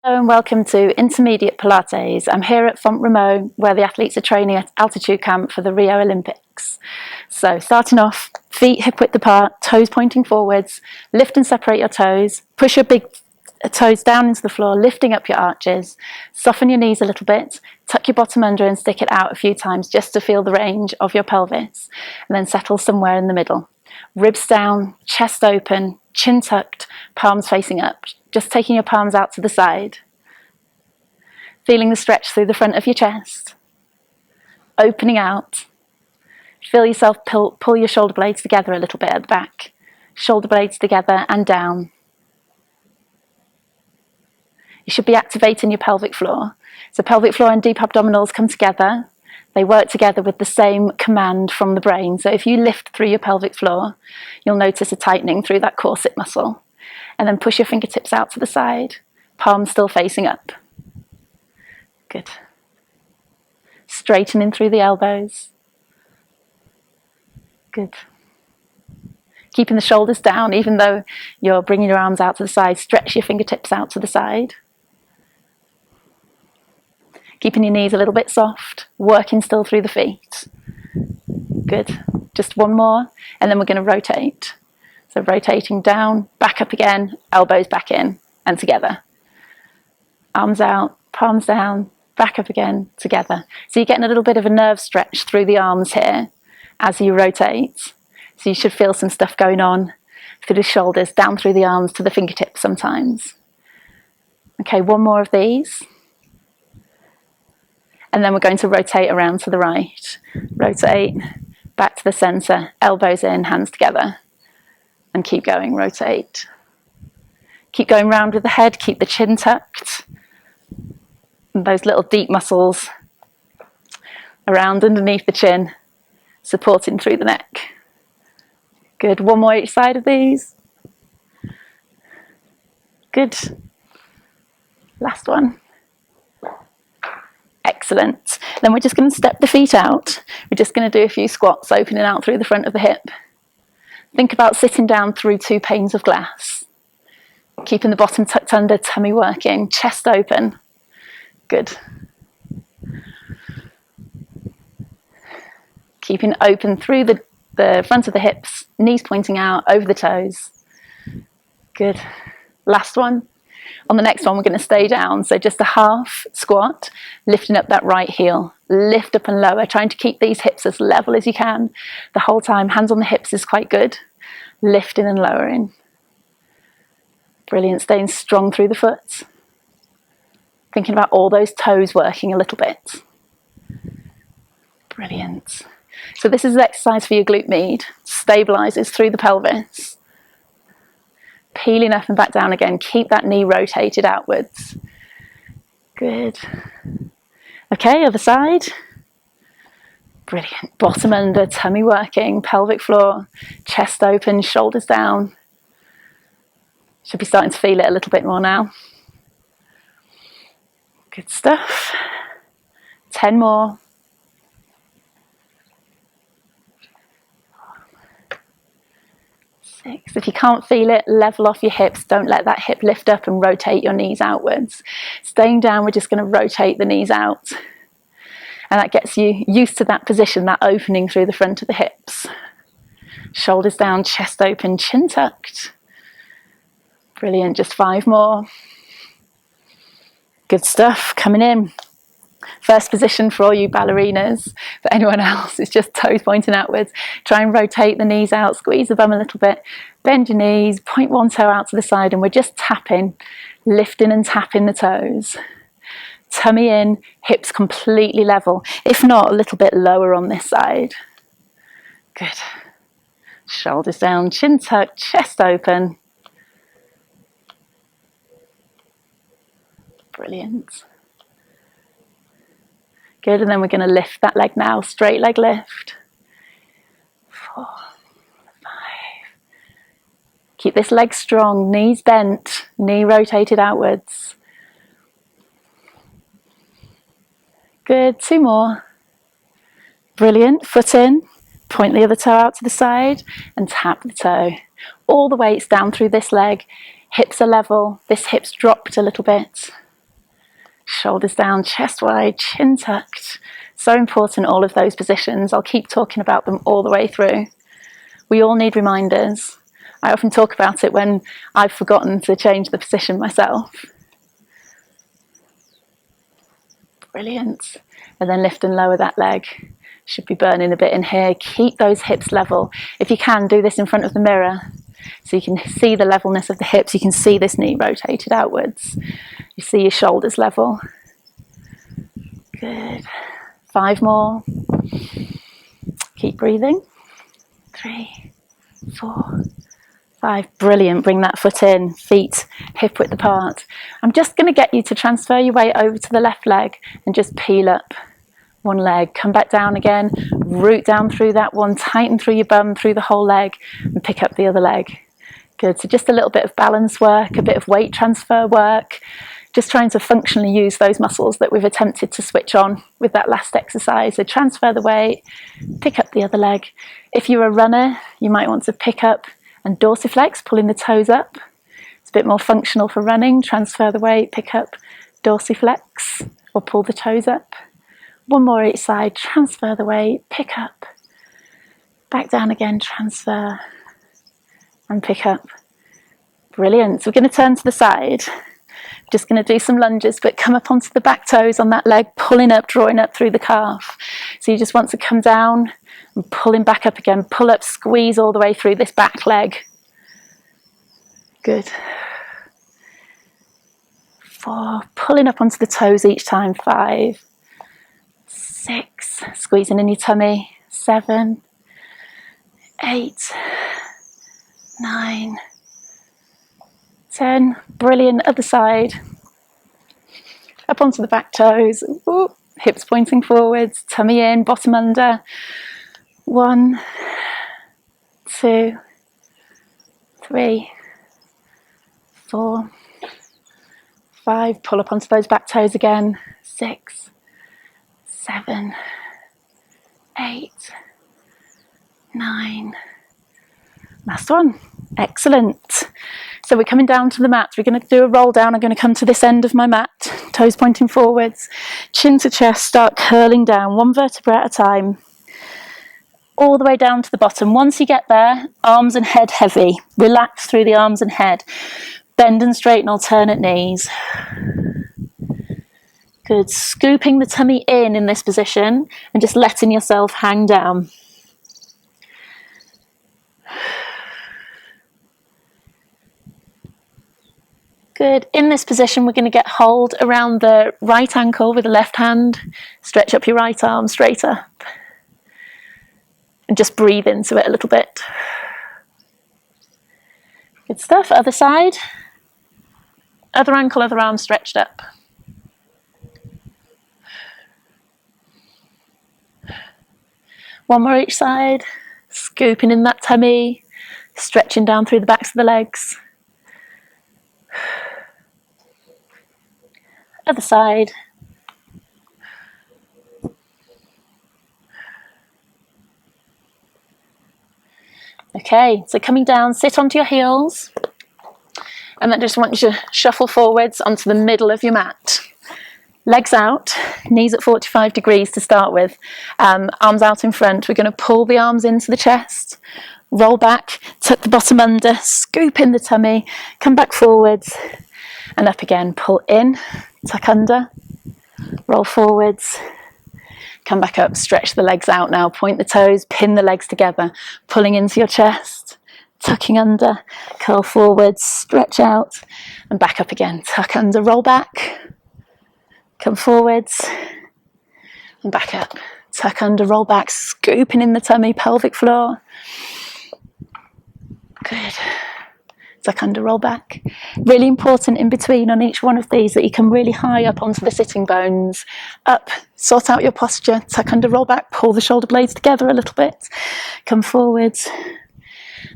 Hello and welcome to Intermediate Pilates. I'm here at Font Romeu where the athletes are training at altitude camp for the Rio Olympics. So starting off, feet hip width apart, toes pointing forwards, lift and separate your toes, push your big toes down into the floor, lifting up your arches, soften your knees a little bit, tuck your bottom under and stick it out a few times just to feel the range of your pelvis, and then settle somewhere in the middle. Ribs down, chest open, chin tucked, palms facing up. Just taking your palms out to the side. Feeling the stretch through the front of your chest. Opening out. Feel yourself pull your shoulder blades together a little bit at the back. Shoulder blades together and down. You should be activating your pelvic floor. So pelvic floor and deep abdominals come together. They work together with the same command from the brain. So if you lift through your pelvic floor, you'll notice a tightening through that corset muscle. And then push your fingertips out to the side, palms still facing up. Good. Straightening through the elbows. Good. Keeping the shoulders down, even though you're bringing your arms out to the side, stretch your fingertips out to the side. Keeping your knees a little bit soft, working still through the feet. Good. Just one more, and then we're going to rotate. So rotating down, back up again, elbows back in and together. Arms out, palms down, back up again, together. So you're getting a little bit of a nerve stretch through the arms here as you rotate. So you should feel some stuff going on through the shoulders, down through the arms to the fingertips sometimes. Okay, one more of these. And then we're going to rotate around to the right. Rotate, back to the center, elbows in, hands together. And keep going, rotate. Keep going round with the head, keep the chin tucked. And those little deep muscles around underneath the chin, supporting through the neck. Good, one more each side of these. Good. Last one. Excellent. Then we're just going to step the feet out. We're just going to do a few squats, opening out through the front of the hip. Think about sitting down through 2 panes of glass. Keeping the bottom tucked under, tummy working, chest open. Good. Keeping open through the front of the hips, knees pointing out, over the toes. Good. Last one. On the next one, we're going to stay down. So just a half squat, lifting up that right heel. Lift up and lower, trying to keep these hips as level as you can the whole time. Hands on the hips is quite good. Lifting and lowering. Brilliant, staying strong through the foot. Thinking about all those toes working a little bit. Brilliant. So this is an exercise for your glute med. Stabilizes through the pelvis. Peeling up and back down again. Keep that knee rotated outwards. Good. Okay, other side. Brilliant. Bottom under, tummy working, pelvic floor, chest open, shoulders down. Should be starting to feel it a little bit more now. Good stuff. 10 more. 6. If you can't feel it, level off your hips. Don't let that hip lift up and rotate your knees outwards. Staying down, we're just going to rotate the knees out. And that gets you used to that position, that opening through the front of the hips. Shoulders down, chest open, chin tucked. Brilliant, just 5 more. Good stuff, coming in. First position for all you ballerinas. For anyone else, it's just toes pointing outwards. Try and rotate the knees out, squeeze the bum a little bit. Bend your knees, point one toe out to the side, and we're just tapping, lifting and tapping the toes. Tummy in, hips completely level. If not, a little bit lower on this side. Good. Shoulders down, chin tucked, chest open. Brilliant. Good, and then we're going to lift that leg now. Straight leg lift. 4, 5. Keep this leg strong, knees bent, knee rotated outwards. Good, 2 more. Brilliant, foot in, point the other toe out to the side and tap the toe. All the weights down through this leg, hips are level, this hip's dropped a little bit. Shoulders down, chest wide, chin tucked. So important, all of those positions. I'll keep talking about them all the way through. We all need reminders. I often talk about it when I've forgotten to change the position myself. Brilliant. And then lift and lower that leg. Should be burning a bit in here. Keep those hips level. If you can, do this in front of the mirror so you can see the levelness of the hips. You can see this knee rotated outwards. You see your shoulders level. Good. 5 more. Keep breathing. 3, 4, 5. Brilliant. Bring that foot in. Feet hip width apart. I'm just going to get you to transfer your weight over to the left leg and just peel up one leg. Come back down again. Root down through that one. Tighten through your bum, through the whole leg, and pick up the other leg. Good. So just a little bit of balance work, a bit of weight transfer work. Just trying to functionally use those muscles that we've attempted to switch on with that last exercise. So transfer the weight, pick up the other leg. If you're a runner, you might want to pick up and dorsiflex, pulling the toes up. It's a bit more functional for running. Transfer the weight, pick up, dorsiflex, or pull the toes up. One more each side. Transfer the weight, pick up, back down again, transfer, and pick up. Brilliant. So we're going to turn to the side. Just going to do some lunges, but come up onto the back toes on that leg, pulling up, drawing up through the calf. So you just want to come down and pulling back up again. Pull up, squeeze all the way through this back leg. Good. 4, pulling up onto the toes each time. 5, 6, squeezing in your tummy. 7, 8, 9, 10. Brilliant. Other side. Up onto the back toes. Ooh. Hips pointing forwards. Tummy in. Bottom under. 1, 2, 3, 4, 5. Pull up onto those back toes again. 6, 7, 8, 9. Last one. Excellent. So we're coming down to the mat. We're going to do a roll down. I'm going to come to this end of my mat, toes pointing forwards, chin to chest, start curling down, one vertebra at a time, all the way down to the bottom. Once you get there, arms and head heavy. Relax through the arms and head. Bend and straighten alternate knees. Good. Scooping the tummy in this position and just letting yourself hang down. Good. In this position, we're going to get hold around the right ankle with the left hand. Stretch up your right arm straight up. And just breathe into it a little bit. Good stuff. Other side. Other ankle, other arm stretched up. One more each side. Scooping in that tummy. Stretching down through the backs of the legs. Other side. Okay, so coming down, sit onto your heels. And then just want you to shuffle forwards onto the middle of your mat. Legs out, knees at 45 degrees to start with. Arms out in front. We're going to pull the arms into the chest. Roll back, tuck the bottom under, scoop in the tummy, come back forwards. And up again, pull in, tuck under, roll forwards, come back up, stretch the legs out now, point the toes, pin the legs together, pulling into your chest, tucking under, curl forwards, stretch out, and back up again, tuck under, roll back, come forwards, and back up, tuck under, roll back, scooping in the tummy, pelvic floor. Good. Tuck under, roll back. Really important in between on each one of these that you come really high up onto the sitting bones. Up, sort out your posture, tuck under, roll back, pull the shoulder blades together a little bit. Come forwards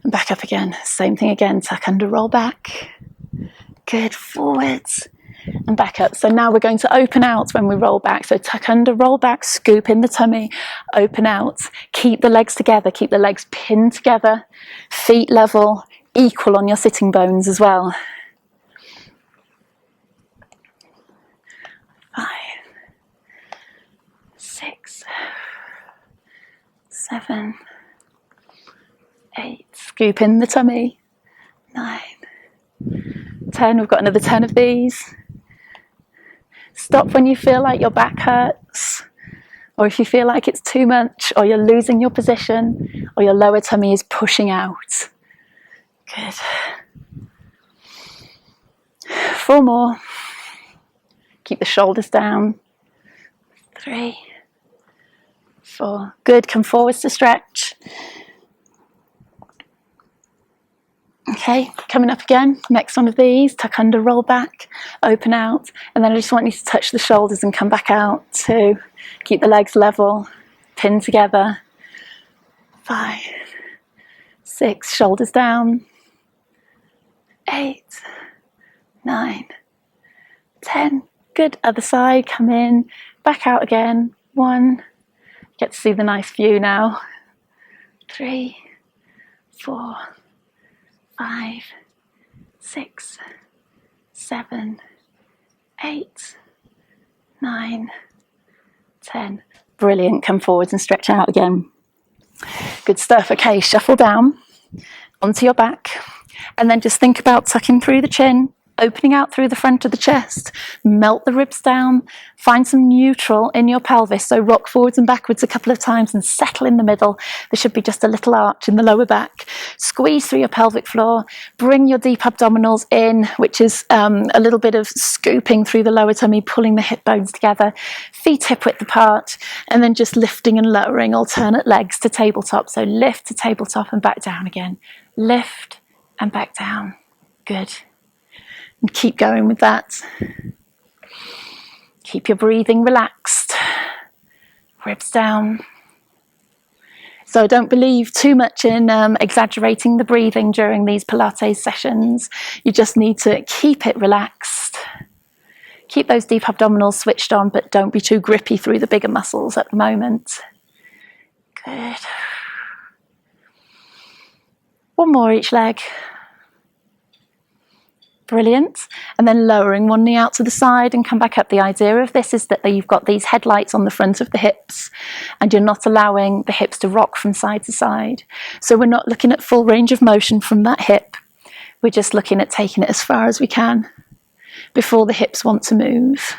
and back up again. Same thing again, tuck under, roll back. Good, forwards and back up. So now we're going to open out when we roll back. So tuck under, roll back, scoop in the tummy, open out. Keep the legs together, keep the legs pinned together, feet level, equal on your sitting bones as well. 7, 8, scoop in the tummy, 9, 10, we've got another 10 of these. Stop when you feel like your back hurts, or if you feel like it's too much, or you're losing your position, or your lower tummy is pushing out. Good. 4 more. Keep the shoulders down. 3, 4. Good, come forwards to stretch. Okay, coming up again, next one of these, tuck under, roll back, open out, and then I just want you to touch the shoulders and come back out. 2, keep the legs level, pin together. 5, 6, shoulders down. 8, 9, 10. Good, other side, come in, back out again. 1, get to see the nice view now. 3, 4, 5, 6, 7, 8, 9, 10. Brilliant, come forwards and stretch out again. Good stuff. Okay, shuffle down onto your back, and then just think about tucking through the chin, opening out through the front of the chest, melt the ribs down, find some neutral in your pelvis, so rock forwards and backwards a couple of times and settle in the middle. There should be just a little arch in the lower back. Squeeze through your pelvic floor, bring your deep abdominals in, which is a little bit of scooping through the lower tummy, pulling the hip bones together, feet hip width apart, and then just lifting and lowering alternate legs to tabletop. So lift to tabletop and back down again. Lift and back down. Good. And keep going with that. Keep your breathing relaxed. Ribs down. So don't believe too much in exaggerating the breathing during these Pilates sessions. You just need to keep it relaxed. Keep those deep abdominals switched on, but don't be too grippy through the bigger muscles at the moment. Good. 1 more each leg. Brilliant. And then lowering one knee out to the side and come back up. The idea of this is that you've got these headlights on the front of the hips and you're not allowing the hips to rock from side to side. So we're not looking at full range of motion from that hip. We're just looking at taking it as far as we can before the hips want to move.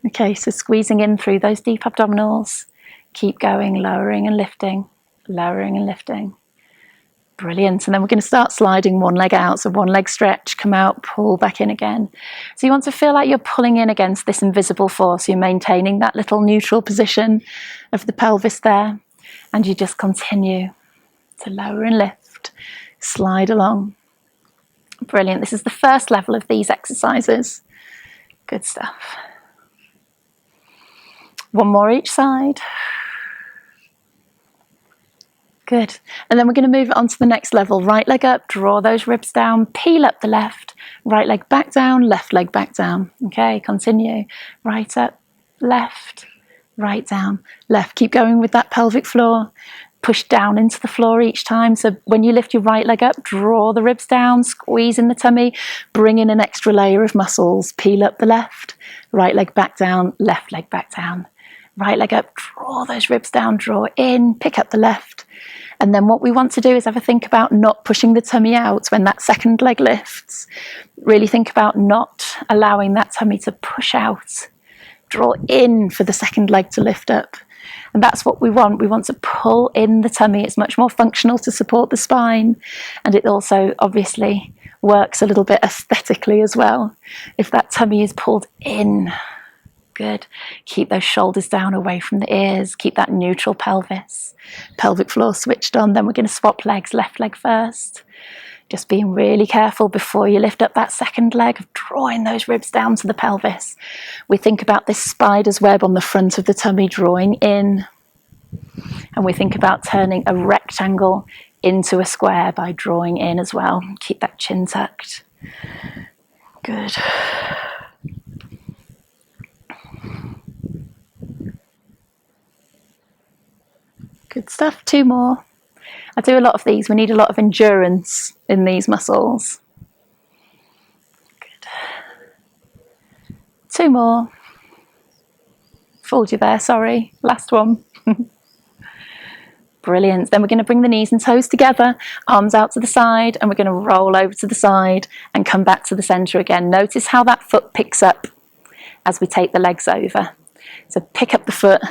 Okay, so squeezing in through those deep abdominals. Keep going, lowering and lifting, lowering and lifting. Brilliant. And then we're going to start sliding one leg out. So 1 leg stretch, come out, pull back in again. So you want to feel like you're pulling in against this invisible force. You're maintaining that little neutral position of the pelvis there. And you just continue to lower and lift, slide along. Brilliant. This is the first level of these exercises. Good stuff. 1 more each side. Good. And then we're going to move on to the next level. Right leg up, draw those ribs down, peel up the left, right leg back down, left leg back down. Okay, continue. Right up, left, right down, left. Keep going with that pelvic floor. Push down into the floor each time. So when you lift your right leg up, draw the ribs down, squeeze in the tummy, bring in an extra layer of muscles. Peel up the left, right leg back down, left leg back down. Right leg up, draw those ribs down, draw in, pick up the left. And then what we want to do is have a think about not pushing the tummy out when that second leg lifts. Really think about not allowing that tummy to push out. Draw in for the second leg to lift up. And that's what we want. We want to pull in the tummy. It's much more functional to support the spine. And it also obviously works a little bit aesthetically as well. If that tummy is pulled in. Good. Keep those shoulders down away from the ears. Keep that neutral pelvis. Pelvic floor switched on. Then we're going to swap legs. Left leg first. Just being really careful before you lift up that second leg of drawing those ribs down to the pelvis. We think about this spider's web on the front of the tummy drawing in. And we think about turning a rectangle into a square by drawing in as well. Keep that chin tucked. Good. Good stuff. 2 more. I do a lot of these. We need a lot of endurance in these muscles. Good. 2 more. Fooled you there, sorry. Last one. Brilliant. Then we're going to bring the knees and toes together, arms out to the side, and we're going to roll over to the side and come back to the center again. Notice how that foot picks up as we take the legs over. So pick up the foot,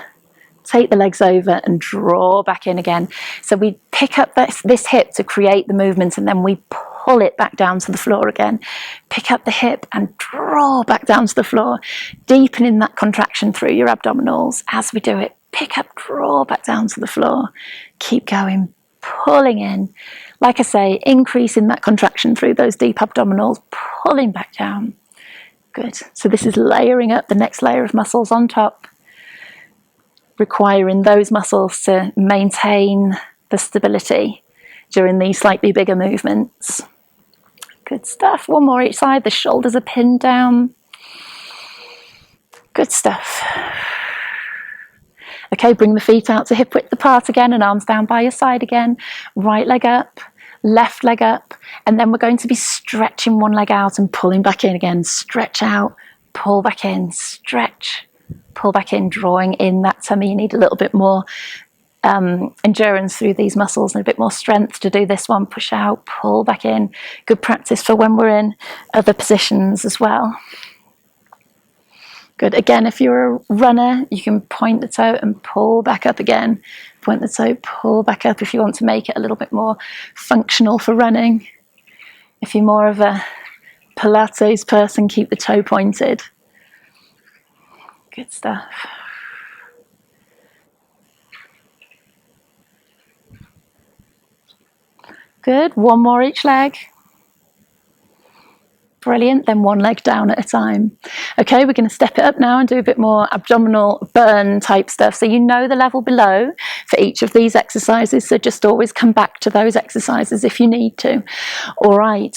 take the legs over and draw back in again. So we pick up this hip to create the movement, and then we pull it back down to the floor again. Pick up the hip and draw back down to the floor, deepening that contraction through your abdominals as we do it. Pick up, draw back down to the floor. Keep going, pulling in. Like I say, increasing that contraction through those deep abdominals, pulling back down. Good. So this is layering up the next layer of muscles on top, requiring those muscles to maintain the stability during these slightly bigger movements. Good stuff. One more each side. The shoulders are pinned down. Good stuff. Okay, bring the feet out to hip width apart again and arms down by your side again. Right leg up, left leg up, and then we're going to be stretching one leg out and pulling back in again. Stretch out, pull back in, stretch, pull back in, drawing in that tummy. You need a little bit more endurance through these muscles and a bit more strength to do this one. Push out, pull back in. Good practice for when we're in other positions as well. Good. Again, if you're a runner, you can point the toe and pull back up again. Point the toe, pull back up if you want to make it a little bit more functional for running. If you're more of a Pilates person, keep the toe pointed. Good stuff. Good. One more each leg. Brilliant. Then one leg down at a time. Okay, we're going to step it up now and do a bit more abdominal burn type stuff. So you know the level below for each of these exercises. So just always come back to those exercises if you need to. All right.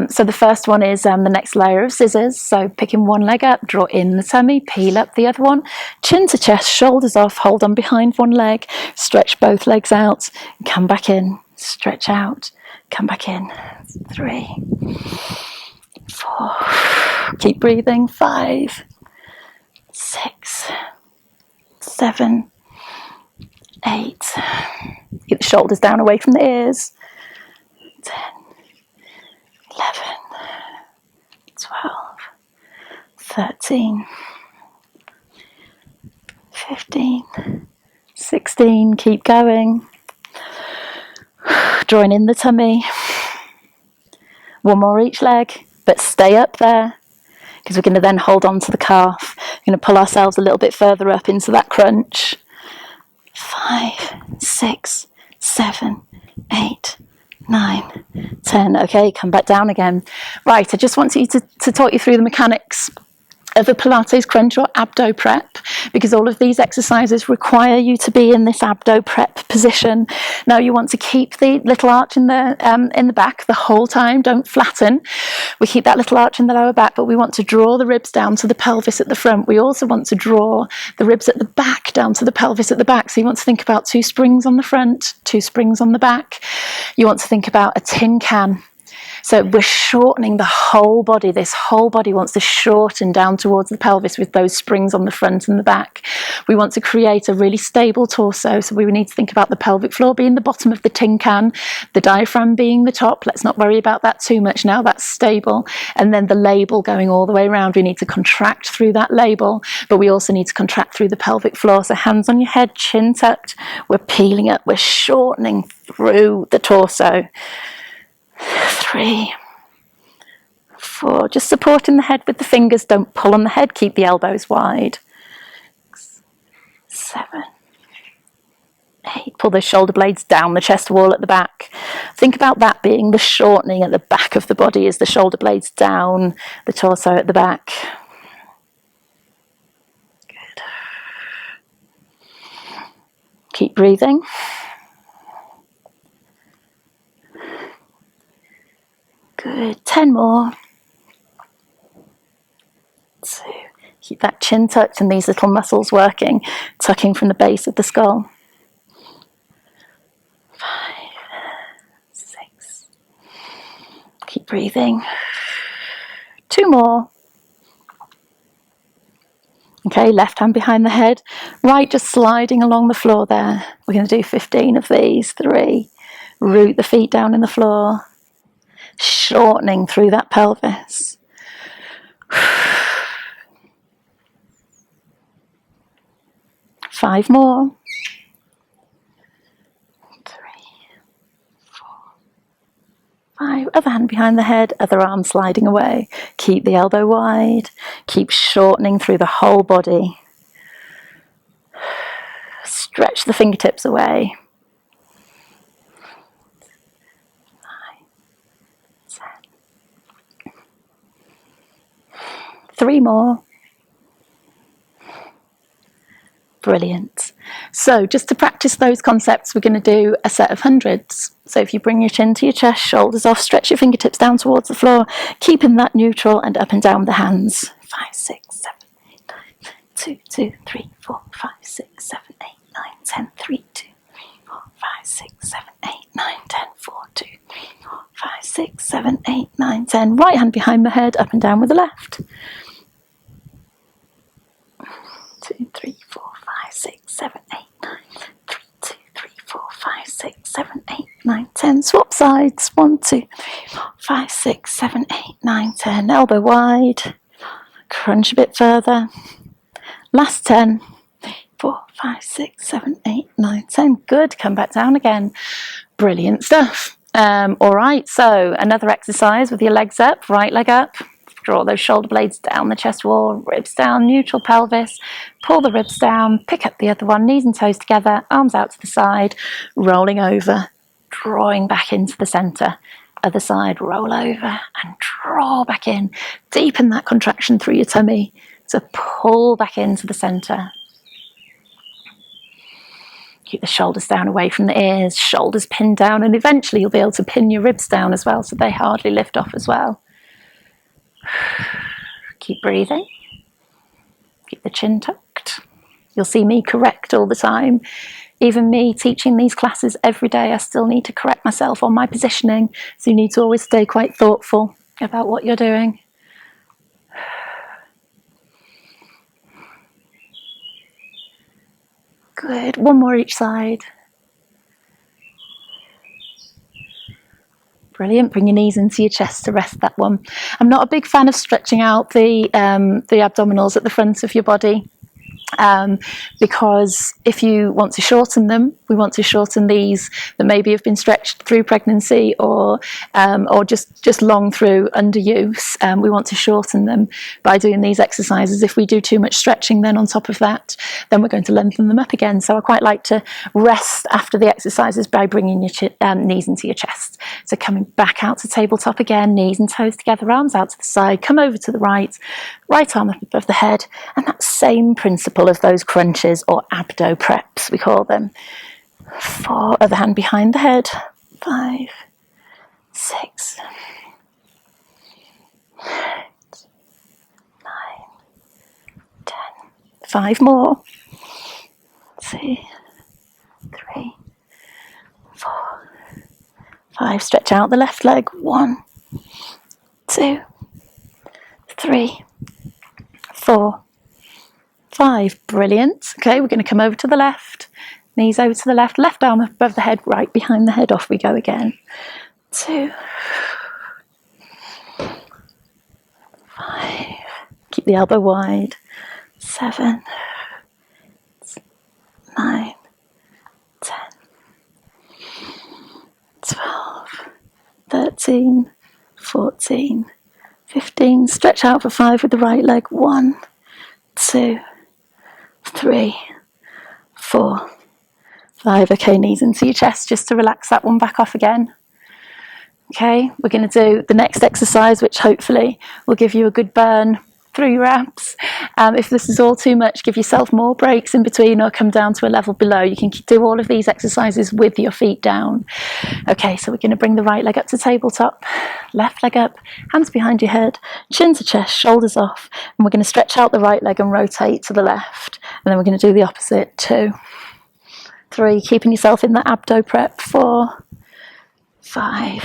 So the first one is the next layer of scissors. So picking one leg up, draw in the tummy, peel up the other one, chin to chest, shoulders off, hold on behind one leg, stretch both legs out, come back in, stretch out, come back in. 3, 4, keep breathing. 5, 6, 7, 8. Keep the shoulders down away from the ears. 10, 11, 12, 13, 15, 16. Keep going. Drawing in the tummy. One more each leg, but stay up there because we're going to then hold on to the calf. We're going to pull ourselves a little bit further up into that crunch. 5, 6, 7, 8, 9, 10. Okay, come back down again. Right, I just want you to talk you through the mechanics of a Pilates crunch or abdo prep, because all of these exercises require you to be in this abdo prep position. Now you want to keep the little arch in the back the whole time. Don't flatten. We keep that little arch in the lower back, but we want to draw the ribs down to the pelvis at the front. We also want to draw the ribs at the back down to the pelvis at the back. So you want to think about 2 springs on the front, 2 springs on the back. You want to think about a tin can. So we're shortening the whole body. This whole body wants to shorten down towards the pelvis with those springs on the front and the back. We want to create a really stable torso. So we need to think about the pelvic floor being the bottom of the tin can, the diaphragm being the top. Let's not worry about that too much now. That's stable. And then the label going all the way around. We need to contract through that label, but we also need to contract through the pelvic floor. So hands on your head, chin tucked. We're peeling up. We're shortening through the torso. 3, 4, just supporting the head with the fingers. Don't pull on the head, keep the elbows wide. 6, 7, 8, pull those shoulder blades down the chest wall at the back. Think about that being the shortening at the back of the body as the shoulder blades down the torso at the back. Good. Keep breathing. Good. 10 more. 2. Keep that chin tucked and these little muscles working, tucking from the base of the skull. 5, 6. Keep breathing. 2 more. Okay, left hand behind the head, right just sliding along the floor there. We're going to do 15 of these. 3, root the feet down in the floor, shortening through that pelvis. 5 more. 3, 4, 5. Other hand behind the head, other arm sliding away. Keep the elbow wide. Keep shortening through the whole body. Stretch the fingertips away. 9, 10. 3 more. Brilliant. So just to practice those concepts, we're going to do a set of hundreds. So if you bring your chin to your chest, shoulders off, stretch your fingertips down towards the floor, keeping that neutral, and up and down with the hands. 5, 6, 7, 8, 9, 2, 2, 3, 4, 5, 6, 7, 8, 9, 10, 3, 2, 3, 4, 5, 6, 7, 8, 9, 10, 4, 2, 3, 4, 5, 6, 7, 8, 9, 10. Right hand behind the head, up and down with the left. 2, 3, 4, 5, 6, 7, 8, 9, 3, 2, 3, 4, 5, 6, 7, 8, 9, 10. Swap sides. 1, 2, 3, 4, 5, 6, 7, 8, 9, 10. Elbow wide. Crunch a bit further. Last 10. 4, 5, 6, 7, 8, 9, 10. Good. Come back down again. Brilliant stuff. All right. So another exercise with your legs up. Right leg up. Draw those shoulder blades down the chest wall, ribs down, neutral pelvis, pull the ribs down, pick up the other one, knees and toes together, arms out to the side, rolling over, drawing back into the centre. Other side, roll over and draw back in. Deepen that contraction through your tummy to pull back into the centre. Keep the shoulders down away from the ears, shoulders pinned down, and eventually you'll be able to pin your ribs down as well so they hardly lift off as well. Keep breathing. Keep the chin tucked. You'll see me correct all the time. Even me teaching these classes every day, I still need to correct myself on my positioning. So you need to always stay quite thoughtful about what you're doing. Good. 1 more each side. Brilliant. Bring your knees into your chest to rest that one. I'm not a big fan of stretching out the abdominals at the front of your body. Because if you want to shorten them, we want to shorten these that maybe have been stretched through pregnancy or just long through underuse. We want to shorten them by doing these exercises. If we do too much stretching then on top of that, then we're going to lengthen them up again. So I quite like to rest after the exercises by bringing your knees into your chest. So coming back out to tabletop again, knees and toes together, arms out to the side, come over to the right arm up above the head, and that same principle of those crunches or abdo preps, we call them. 4, other hand behind the head. 5, 6, 8, 9, 10. 5 more. 2, 3, 4, 5. Stretch out the left leg. 1, 2, 3, 4, 5. Brilliant. Okay, we're going to come over to the left. Knees over to the left. Left arm above the head, right behind the head. Off we go again. 2, 5. Keep the elbow wide. 7, 9, 10, 12, 13, 14, 15. Stretch out for 5 with the right leg. 1, 2, 3, 4, 5. Okay, knees into your chest just to relax that one back off again. Okay, we're going to do the next exercise, which hopefully will give you a good burn through your abs. If this is all too much, give yourself more breaks in between or come down to a level below. You can do all of these exercises with your feet down. Okay, so we're going to bring the right leg up to tabletop, left leg up, hands behind your head, chin to chest, shoulders off, and we're going to stretch out the right leg and rotate to the left, and then we're going to do the opposite. 2, 3, keeping yourself in that abdo prep. 4, 5,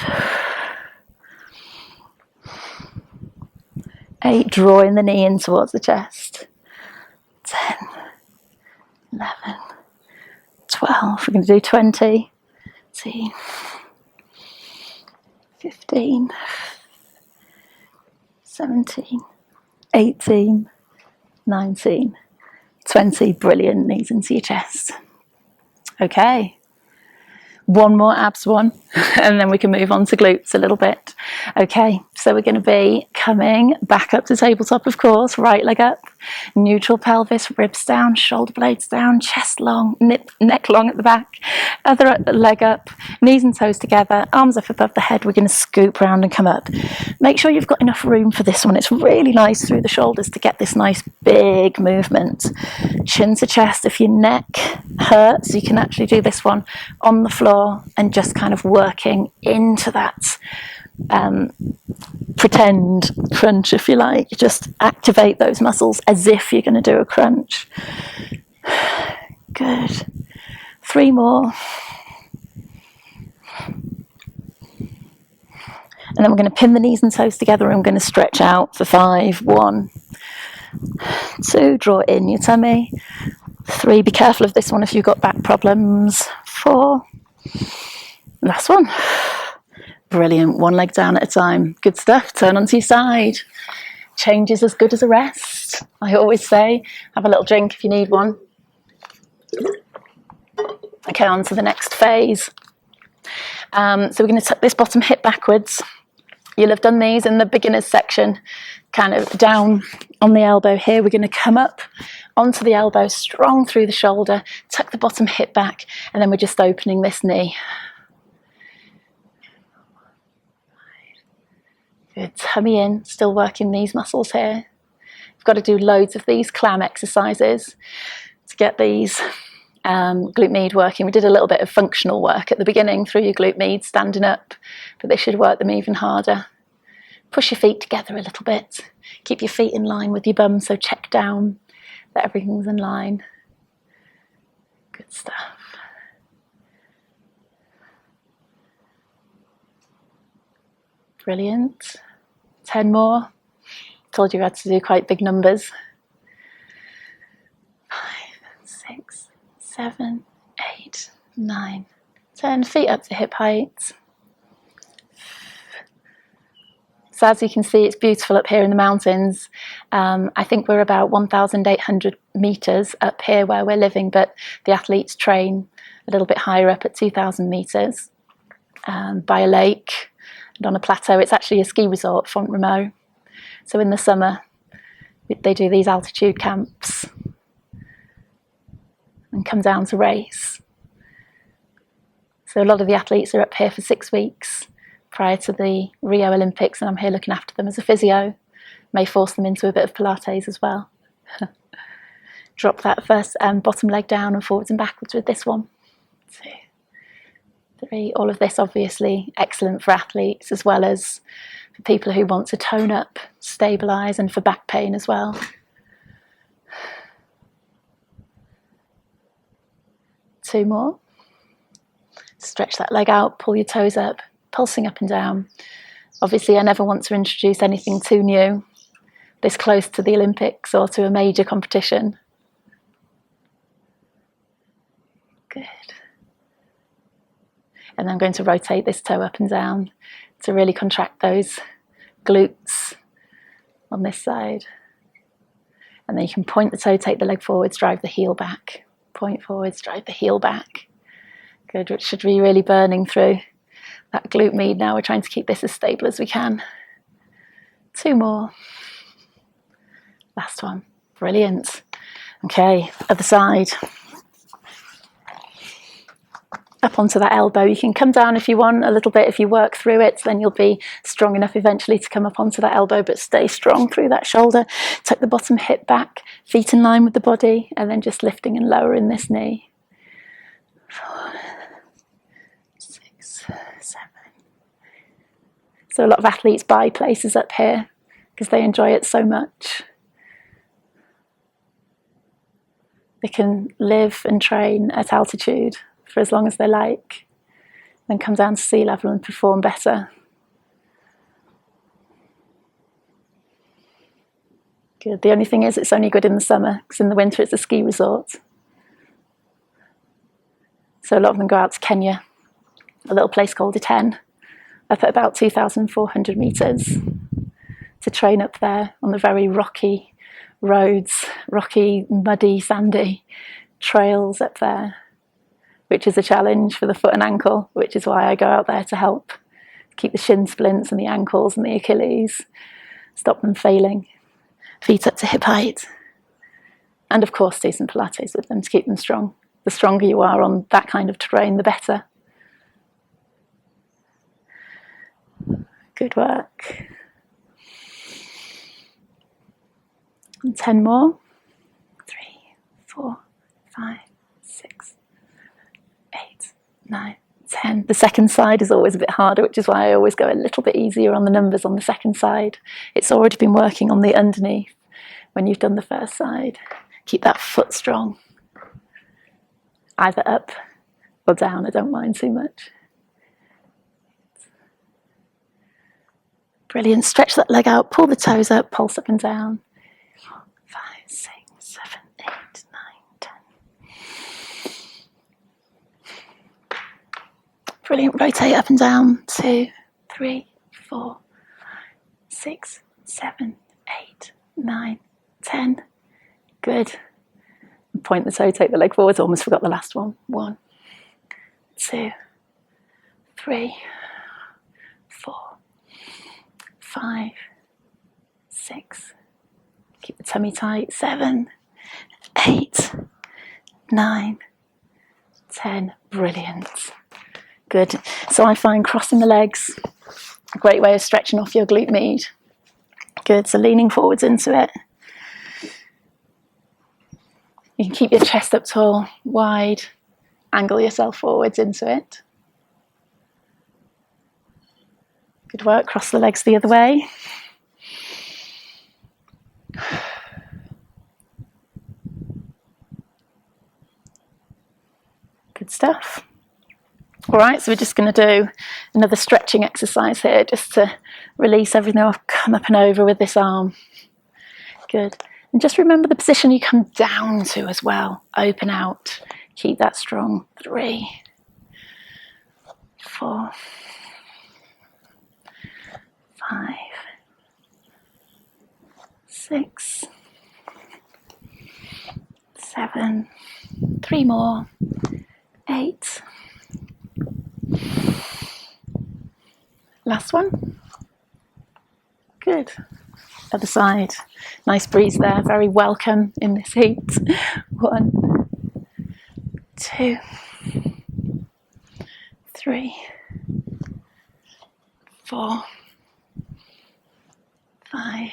8, drawing the knee in towards the chest. off. We're going to do 20. Let's see. 15. 17. 18. 19. 20. Brilliant. Knees into your chest. Okay. One more abs one, and then we can move on to glutes a little bit. Okay, so we're going to be coming back up to tabletop, of course. Right leg up, neutral pelvis, ribs down, shoulder blades down, chest long, neck long at the back. Other leg up, knees and toes together, arms up above the head. We're going to scoop round and come up. Make sure you've got enough room for this one. It's really nice through the shoulders to get this nice big movement. Chin to chest. If your neck hurts, you can actually do this one on the floor and just kind of working into that pretend crunch, if you like. Just activate those muscles as if you're going to do a crunch. Good. 3 more. And then we're going to pin the knees and toes together, and I'm going to stretch out for 5. 1, 2, draw in your tummy. 3, be careful of this one if you've got back problems. 4, last one. Brilliant. 1 leg down at a time. Good stuff. Turn onto your side. Change is as good as a rest. I always say, have a little drink if you need one. Okay, on to the next phase. So we're going to tuck this bottom hip backwards. You'll have done these in the beginners section, kind of down on the elbow here. We're going to come up onto the elbow, strong through the shoulder, tuck the bottom hip back, and then we're just opening this knee. Good. Tummy in, still working these muscles here. You've got to do loads of these clam exercises to get these glute med working. We did a little bit of functional work at the beginning through your glute med, standing up, but this should work them even harder. Push your feet together a little bit. Keep your feet in line with your bum, so check down that everything's in line. Good stuff. Brilliant. 10 more. Told you we had to do quite big numbers. 5, 6, 7, 8, 9, 10. Feet up to hip height. So as you can see, it's beautiful up here in the mountains. I think we're about 1,800 metres up here where we're living, but the athletes train a little bit higher up at 2,000 metres by a lake and on a plateau. It's actually a ski resort, Font Romeu. So in the summer, they do these altitude camps and come down to race. So a lot of the athletes are up here for 6 weeks prior to the Rio Olympics, and I'm here looking after them as a physio. May force them into a bit of Pilates as well. Drop that first bottom leg down and forwards and backwards with this one. 2, 3. All of this obviously excellent for athletes as well as for people who want to tone up, stabilise, and for back pain as well. 2 more. Stretch that leg out, pull your toes up, pulsing up and down. Obviously, I never want to introduce anything too new this close to the Olympics or to a major competition. Good. And then I'm going to rotate this toe up and down to really contract those glutes on this side. And then you can point the toe, take the leg forwards, drive the heel back. Point forwards, drive the heel back. Good, which should be really burning through that glute med now. We're trying to keep this as stable as we can. 2 more. Last one. Brilliant. Okay, other side. Up onto that elbow. You can come down if you want a little bit. If you work through it, then you'll be strong enough eventually to come up onto that elbow, but stay strong through that shoulder. Tuck the bottom hip back, feet in line with the body, and then just lifting and lowering this knee. 4, 6, 7. So a lot of athletes buy places up here because they enjoy it so much. They can live and train at altitude for as long as they like, then come down to sea level and perform better. Good. The only thing is it's only good in the summer, because in the winter it's a ski resort. So a lot of them go out to Kenya, a little place called Iten, up at about 2,400 meters, to train up there on the very rocky roads, rocky, muddy, sandy trails up there, which is a challenge for the foot and ankle, which is why I go out there to help keep the shin splints and the ankles and the Achilles, stop them failing, feet up to hip height, and of course do some Pilates with them to keep them strong. The stronger you are on that kind of terrain, the better. Good work. And 10 more. 3, 4, 5, 6, 8, 9, 10. The second side is always a bit harder, which is why I always go a little bit easier on the numbers on the second side. It's already been working on the underneath when you've done the first side. Keep that foot strong. Either up or down, I don't mind too much. Brilliant. Stretch that leg out, pull the toes up, pulse up and down. 5, 6, 7, 8, 9, 10. Brilliant. Rotate up and down. 2, 3, 4, 6, 7, 8, 9, 10. Good. Point the toe, take the leg forwards. Almost forgot the last one. 1, 2, 3, 4, 5, 6. Keep the tummy tight. 7, 8, 9, 10. Brilliant. Good. So I find crossing the legs a great way of stretching off your glute med. Good. So leaning forwards into it. You can keep your chest up tall, wide, angle yourself forwards into it. Good work, cross the legs the other way. Good stuff. All right, so we're just going to do another stretching exercise here, just to release everything. I'll come up and over with this arm. Good. And just remember the position you come down to as well. Open out. Keep that strong. 3, 4, 5, 6, 7. 3 more. 8. Last one. Good. Other side. Nice breeze there, very welcome in this heat. 1, 2, 3, 4, 5,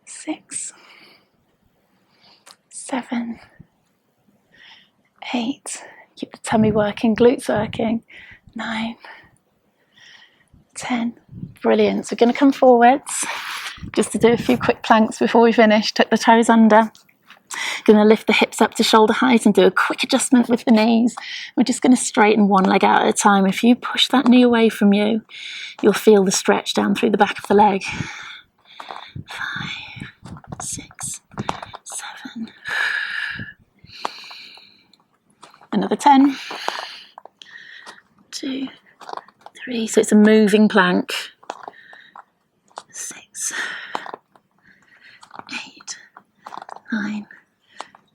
6, 7, 8. Keep the tummy working, glutes working. 9, 10. Brilliant. So we're going to come forwards just to do a few quick planks before we finish. Tuck the toes under. Going to lift the hips up to shoulder height and do a quick adjustment with the knees. We're just going to straighten one leg out at a time. If you push that knee away from you, you'll feel the stretch down through the back of the leg. 5, 6, 7. Another 10. 2, 3. So it's a moving plank. 6, 8, 9,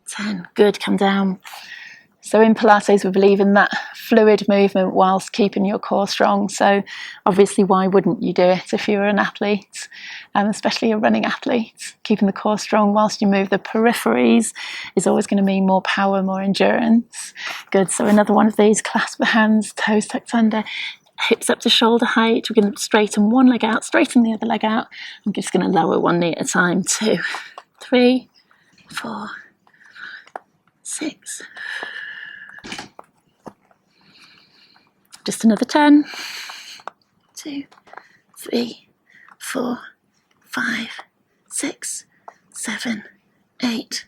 10. Good, come down. So in Pilates, we believe in that fluid movement whilst keeping your core strong. So obviously, why wouldn't you do it if you're an athlete, especially a running athlete? Keeping the core strong whilst you move the peripheries is always going to mean more power, more endurance. Good, so another one of these, clasp the hands, toes tucked under, hips up to shoulder height. We're going to straighten one leg out, straighten the other leg out. I'm just going to lower one knee at a time. 2, 3, 4, 6. Just another 10. 2, 3, 4, 5, 6, 7, 8,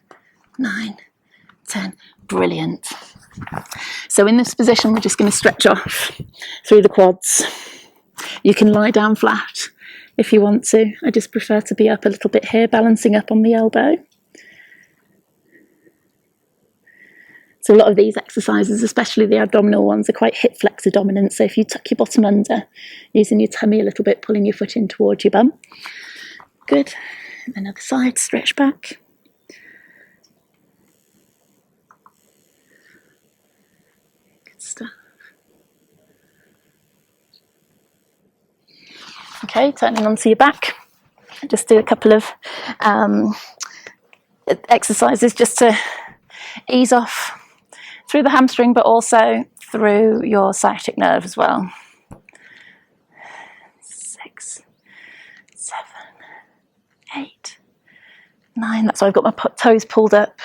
9, 10. Brilliant. So in this position, we're just going to stretch off through the quads. You can lie down flat if you want to. I just prefer to be up a little bit here, balancing up on the elbow. So a lot of these exercises, especially the abdominal ones, are quite hip flexor dominant. So if you tuck your bottom under, using your tummy a little bit, pulling your foot in towards your bum. Good. And then other side, stretch back. Good stuff. Okay, turning onto your back. Just do a couple of exercises just to ease off through the hamstring, but also through your sciatic nerve as well. 6, 7, 8, 9. That's why I've got my toes pulled up.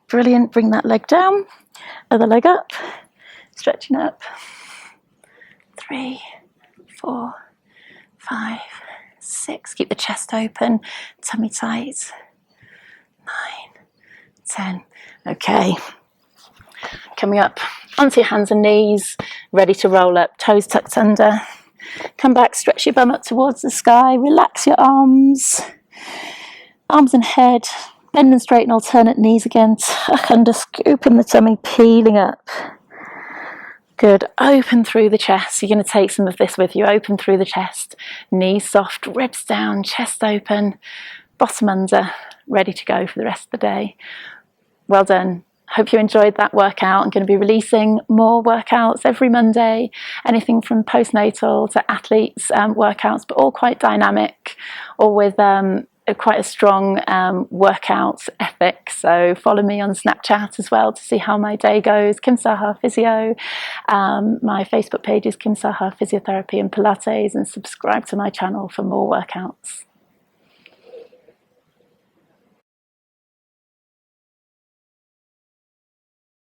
Brilliant. Bring that leg down, other leg up, stretching up. 3, 4, 5, 6. Keep the chest open, tummy tight. 9, 10. Okay. Coming up onto your hands and knees, ready to roll up, toes tucked under. Come back, stretch your bum up towards the sky, relax your arms and head. Bend and straighten alternate knees again, tuck under, scoop in the tummy, peeling up. Good. Open through the chest. You're going to take some of this with you. Open through the chest, knees soft, ribs down, chest open, bottom under, ready to go for the rest of the day. Well done. Hope you enjoyed that workout. I'm going to be releasing more workouts every Monday, anything from postnatal to athletes workouts, but all quite dynamic, all with quite a strong workout ethic. So follow me on Snapchat as well to see how my day goes. Kim Saha Physio. My Facebook page is Kim Saha Physiotherapy and Pilates, and subscribe to my channel for more workouts.